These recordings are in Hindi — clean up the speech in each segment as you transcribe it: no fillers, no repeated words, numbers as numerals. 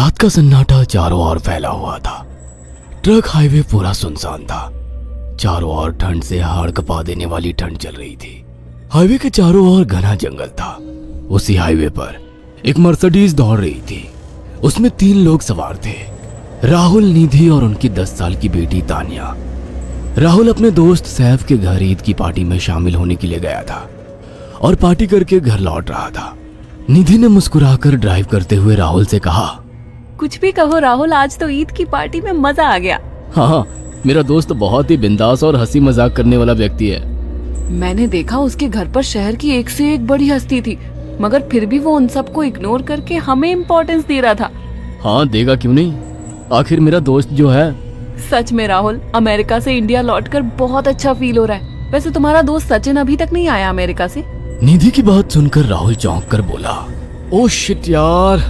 रात का सन्नाटा चारों ओर फैला हुआ था। ट्रक हाईवे पूरा सुनसान था। चारों ओर ठंड से हाड़ कपा देने वाली ठंड चल रही थी। हाईवे के चारों ओर घना जंगल था। उसी हाईवे पर एक मर्सिडीज दौड़ रही थी। उसमें 3 लोग सवार थे, राहुल, निधि और उनकी 10 साल की बेटी तानिया। राहुल अपने दोस्त सैफ के घर ईद की पार्टी में शामिल होने के लिए गया था और पार्टी करके घर लौट रहा था। निधि ने मुस्कुराकर ड्राइव करते हुए राहुल से कहा, कुछ भी कहो राहुल, आज तो ईद की पार्टी में मजा आ गया। हाँ, मेरा दोस्त बहुत ही बिंदास और हंसी मजाक करने वाला व्यक्ति है। मैंने देखा उसके घर पर शहर की एक से एक बड़ी हस्ती थी, मगर फिर भी वो उन सबको इग्नोर करके हमें इम्पोर्टेंस दे रहा था। हाँ, देगा क्यों नहीं, आखिर मेरा दोस्त जो है। सच में राहुल, अमेरिका से इंडिया लौटकर बहुत अच्छा फील हो रहा है। वैसे तुम्हारा दोस्त सचिन अभी तक नहीं आया अमेरिका से? निधि की बात सुनकर राहुल चौंक कर बोला, ओह शिट यार,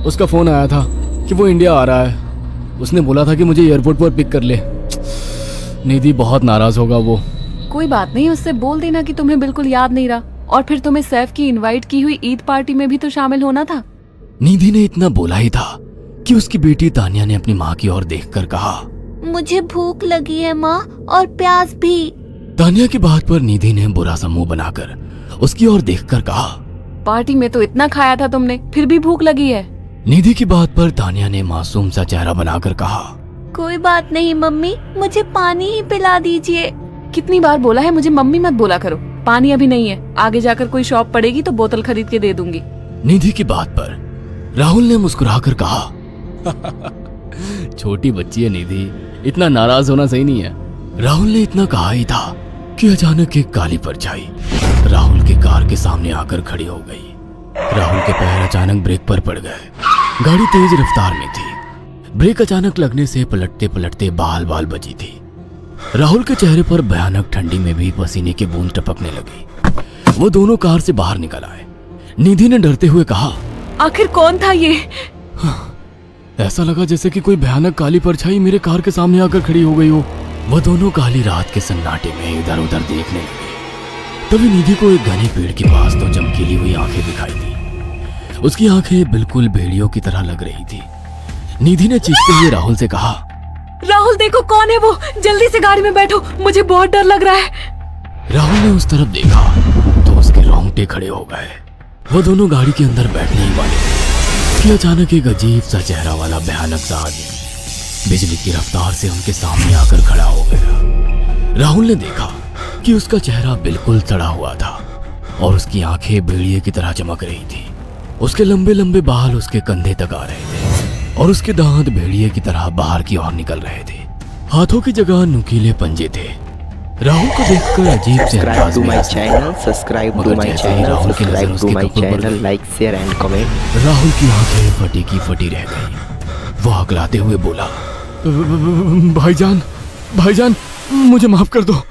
उसका फोन आया था कि वो इंडिया आ रहा है। उसने बोला था कि मुझे एयरपोर्ट पर पिक कर ले। निधि बहुत नाराज होगा वो। कोई बात नहीं, उससे बोल देना कि तुम्हें बिल्कुल याद नहीं रहा और फिर तुम्हें सैफ की इनवाइट की हुई ईद पार्टी में भी तो शामिल होना था। निधि ने इतना बोला ही था कि उसकी बेटी तानिया ने अपनी माँ की ओर देखकर कहा, मुझे भूख लगी है माँ, और प्यास भी। तानिया की बात पर निधि ने बुरा सा मुंह बनाकर उसकी ओर देखकर कहा, पार्टी में तो इतना खाया था तुमने, फिर भी भूख लगी है। निधि की बात पर तानिया ने मासूम सा चेहरा बनाकर कहा, कोई बात नहीं मम्मी, मुझे पानी ही पिला दीजिए। कितनी बार बोला है मुझे मम्मी मत बोला करो। पानी अभी नहीं है, आगे जाकर कोई शॉप पड़ेगी तो बोतल खरीद के दे दूंगी। निधि की बात पर राहुल ने मुस्कुराकर कहा, छोटी बच्ची है निधि, इतना नाराज होना सही नहीं है। राहुल ने इतना कहा ही था कि अचानक एक काली परछाई राहुल की कार के सामने आकर खड़ी हो गई। राहुल के पैर अचानक ब्रेक पर पड़ गए। गाड़ी तेज रफ्तार में थी। ब्रेक अचानक लगने से पलटते पलटते बाल बाल बची थी। राहुल के चेहरे पर भयानक ठंडी में भी पसीने की बूंद टपकने लगी। वो दोनों कार से बाहर निकल आए। निधि ने डरते हुए कहा, आखिर कौन था ये? ऐसा लगा जैसे कि कोई भयानक काली परछाई मेरे कार के सामने आकर खड़ी हो गई हो। वह दोनों काली रात के सन्नाटे में इधर उधर देखने लगे। तभी निधि को एक घने पेड़ के पास तो चमकीली हुई आंखें दिखाई दी। उसकी आंखें बिल्कुल भेड़ियों की तरह लग रही थी। निधि ने चीखते हुए राहुल से कहा, राहुल देखो कौन है वो, जल्दी से गाड़ी में बैठो, मुझे बहुत डर लग रहा है। राहुल ने उस तरफ देखा तो उसके रोंगटे खड़े हो गए। वो दोनों गाड़ी के अंदर बैठने ही वाले थे कि अचानक एक अजीब सा चेहरा वाला भयानक सा आदमी बिजली की रफ्तार से उनके सामने आकर खड़ा हो गया। राहुल ने देखा कि उसका चेहरा बिल्कुल सड़ा हुआ था और उसकी आंखें भेड़िए की तरह चमक रही थी। उसके लंबे लंबे बाल उसके कंधे तक आ रहे थे और उसके दांत भेड़िए की तरह बाहर की ओर निकल रहे थे। हाथों की जगह नुकीले पंजे थे। राहुल को देखकर अजीब से अंदाज में subscribe to my channel, like share and comment. Rahul की आंखें फटी की फटी रह गई। वो हकलाते हुए बोला, भाईजान, भाईजान, मुझे माफ कर दो,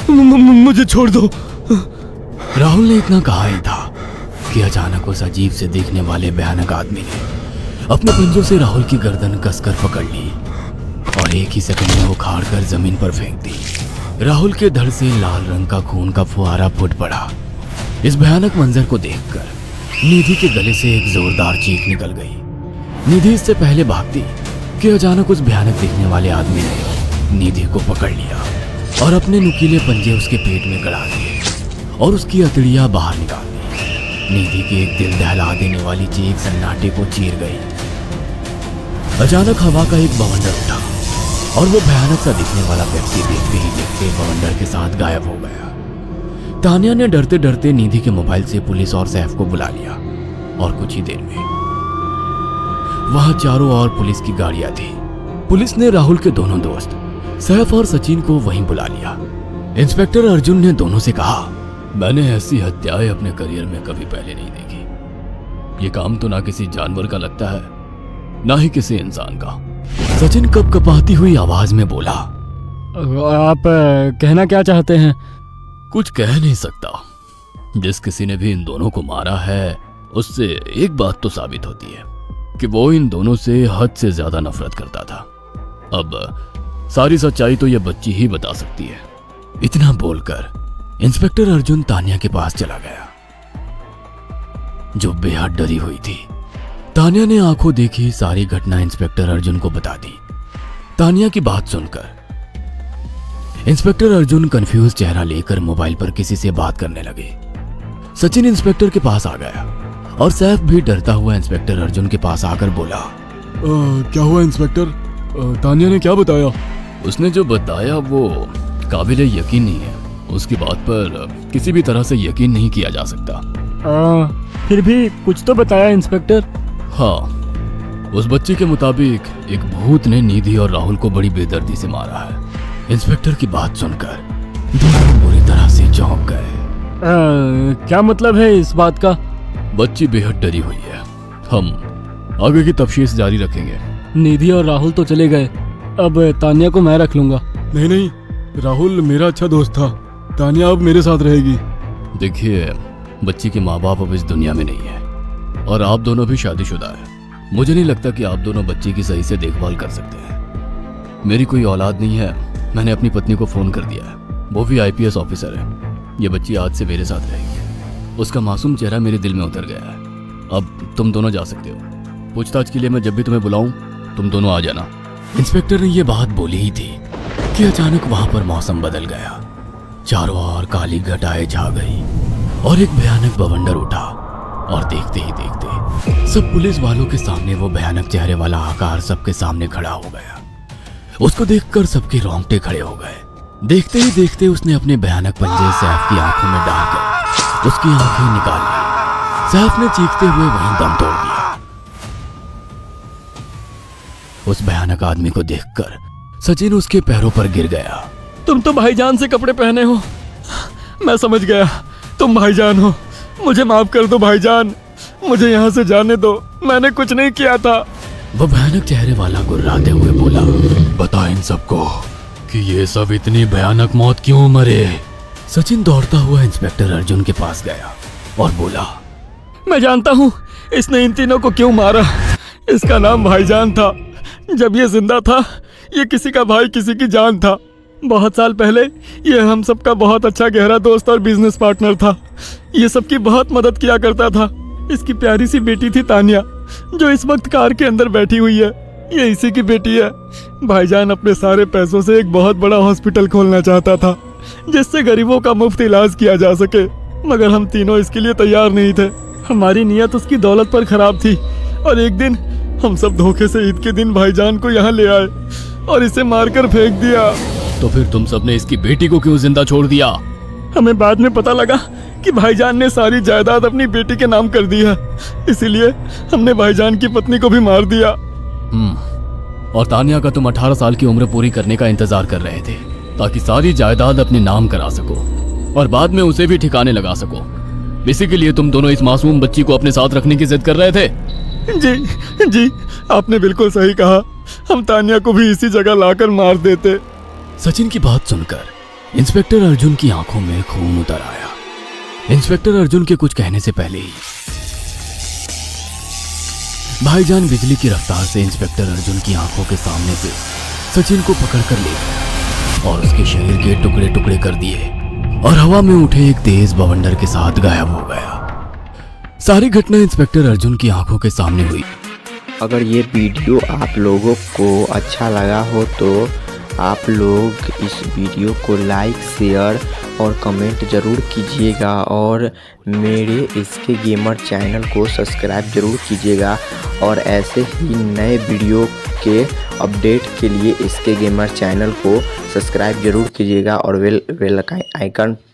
मुझे छोड़ दो। राहुल ने इतना कहा ही था कि अचानक उस अजीब से देखने वाले भयानक आदमी ने अपने पंजों से राहुल की गर्दन कसकर पकड़ ली और एक ही सेकंड में उखाड़ कर जमीन पर फेंक दी। राहुल के धड़ से लाल रंग का खून का फुहारा फूट पड़ा। इस भयानक मंजर को देखकर निधि के गले से एक जोरदार चीख निकल गई। निधि इससे पहले भागती कि अचानक उस भयानक दिखने वाले आदमी ने निधि को पकड़ लिया और अपने नुकीले पंजे उसके पेट में गड़ा दिए और उसकी अतड़ियां बाहर निकाल दी। निधि की एक दिल दहला देने वाली चीख सन्नाटे को चीर गई। अचानक हवा का एक बवंडर उठा और वो भयानक सा दिखने वाला व्यक्ति देखते ही देखते बवंडर के साथ गायब हो गया। तानिया ने डरते डरते निधि के मोबाइल से पुलिस और सैफ को बुला लिया और कुछ ही देर में वहां चारों ओर पुलिस की गाड़ियां थी। पुलिस ने राहुल के दोनों दोस्त सैफ और सचिन को वहीं बुला लिया। इंस्पेक्टर अर्जुन ने दोनों से कहा, मैंने ऐसी हत्याएं अपने करियर में कभी पहले नहीं देखी। ये काम तो ना किसी जानवर का लगता है, ना ही किसी इंसान का। सचिन कपकपाती हुई आवाज में बोला, आप कहना क्या चाहते हैं? कुछ कह नहीं सकता। जिस किसी ने भी इन दोनों को मारा है उससे एक बात तो साबित होती है कि वो इन दोनों से हद से ज्यादा नफरत करता था। अब सारी सच्चाई तो यह बच्ची ही बता सकती है। इतना बोलकर इंस्पेक्टर अर्जुन तानिया के पास चला गया जो बेहद डरी हुई थी। तानिया ने आंखों देखी सारी घटना इंस्पेक्टर अर्जुन को बता दी। तानिया की बात सुनकर इंस्पेक्टर अर्जुन कंफ्यूज चेहरा लेकर मोबाइल पर किसी से बात करने लगे। सचिन इंस्पेक्टर के पास आ गया और सैफ भी डरता हुआ इंस्पेक्टर अर्जुन के पास आकर बोला, क्या हुआ इंस्पेक्टर? तानिया ने क्या बताया? उसने जो बताया वो काबिल यकीन नहीं है। उसकी बात पर किसी भी तरह से यकीन नहीं किया जा सकता। फिर भी कुछ तो बताया इंस्पेक्टर। हाँ, उस बच्चे के मुताबिक एक भूत ने निधि और राहुल को बड़ी बेदर्दी से मारा है। इंस्पेक्टर की बात सुनकर दोनों बुरी तरह से चौंक गए। क्या मतलब है इस बात का? बच्ची बेहद डरी हुई है। हम आगे की तफ्तीश जारी रखेंगे। निधि और राहुल तो चले गए, अब तानिया को मैं रख लूंगा। नहीं, राहुल मेरा अच्छा दोस्त था। तानिया अब मेरे साथ रहेगी। देखिए, बच्ची के माँ बाप अब इस दुनिया में नहीं है और आप दोनों भी शादीशुदा है। मुझे नहीं लगता कि आप दोनों बच्ची की सही से देखभाल कर सकते हैं। मेरी कोई औलाद नहीं है। मैंने अपनी पत्नी को फोन कर दिया है, वो भी IPS ऑफिसर है। ये बच्ची आज से मेरे साथ रहेगी। उसका मासूम चेहरा मेरे दिल में उतर गया है। अब तुम दोनों जा सकते हो। पूछताछ के लिए मैं जब भी तुम्हें बुलाऊं तुम दोनों आ जाना। इंस्पेक्टर ने ये बात बोली ही थी कि अचानक वहां पर मौसम बदल गया। चारों ओर काली घटाएं छा गई और एक भयानक बवंडर उठा और देखते ही देखते सब पुलिस वालों के सामने वो भयानक चेहरे वाला आकार सबके सामने खड़ा हो गया। उसको देखकर सबके रोंगटे खड़े हो गए। देखते ही देखते उसने अपने भयानक पंजे सैफ की आंखों में डालकर उसकी आंखें निकाल ली। सैफ ने चीखते हुए वहीं दम तोड़ दिया। उस भयानक आदमी को देखकर सचिन उसके पैरों पर गिर गया। तुम तो भाईजान से कपड़े पहने हो। मैं समझ गया, तुम भाईजान हो। मुझे माफ कर दो भाईजान, मुझे यहाँ से जाने दो। मैंने कुछ नहीं किया था। वो भयानक चेहरे वाला गुर्राते हुए बोला, बता इन सबको कि ये सब इतनी भयानक मौत क्यों मरे। सचिन दौड़ता हुआ इंस्पेक्टर अर्जुन के पास गया और बोला, मैं जानता हूँ इसने इन तीनों को क्यों मारा। इसका नाम भाईजान था। जब ये जिंदा था ये किसी का भाई किसी की जान था। बहुत साल पहले ये हम सबका बहुत अच्छा गहरा दोस्त और बिजनेस पार्टनर था। ये सबकी बहुत मदद किया करता था। इसकी प्यारी सी बेटी थी तानिया, जो इस वक्त कार के अंदर बैठी हुई है। ये इसी की बेटी है। भाईजान अपने सारे पैसों से एक बहुत बड़ा हॉस्पिटल खोलना चाहता था जिससे गरीबों का मुफ्त इलाज किया जा सके, मगर हम तीनों इसके लिए तैयार नहीं थे। हमारी नीयत उसकी दौलत पर खराब थी और एक दिन हम सब धोखे से ईद के दिन भाईजान को यहाँ ले आए और इसे मारकर फेंक दिया। तो फिर तुम सबने इसकी बेटी को क्यों जिंदा छोड़ दिया? हमें बाद में पता लगा कि भाईजान ने सारी जायदाद अपनी बेटी के नाम कर दी है, इसीलिए हमने भाईजान की पत्नी को भी मार दिया। और तानिया का तुम 18 साल की उम्र पूरी करने का इंतजार कर रहे थे ताकि सारी जायदाद अपने नाम करा सको और बाद में उसे भी ठिकाने लगा सको। इसी के लिए तुम दोनों इस मासूम बच्ची को अपने साथ रखने की जिद कर रहे थे। जी, आपने बिल्कुल सही कहा। हम तानिया को भी इसी जगह लाकर मार देते। सचिन की बात सुनकर इंस्पेक्टर अर्जुन की आंखों में खून उतर आया। इंस्पेक्टर अर्जुन के कुछ कहने से पहले ही भाईजान बिजली की रफ्तार से इंस्पेक्टर अर्जुन की आंखों के सामने से सचिन को पकड़कर ले गया और उसके शरीर के टुकड़े टुकड़े कर दिए और हवा में उठे एक तेज बवंडर के साथ गायब हो गया। सारी घटना इंस्पेक्टर अर्जुन की आंखों के सामने हुई। अगर ये वीडियो आप लोगों को अच्छा लगा हो तो आप लोग इस वीडियो को लाइक, शेयर और कमेंट ज़रूर कीजिएगा और मेरे इसके गेमर चैनल को सब्सक्राइब ज़रूर कीजिएगा और ऐसे ही नए वीडियो के अपडेट के लिए इसके गेमर चैनल को सब्सक्राइब ज़रूर कीजिएगा और बेल आइकन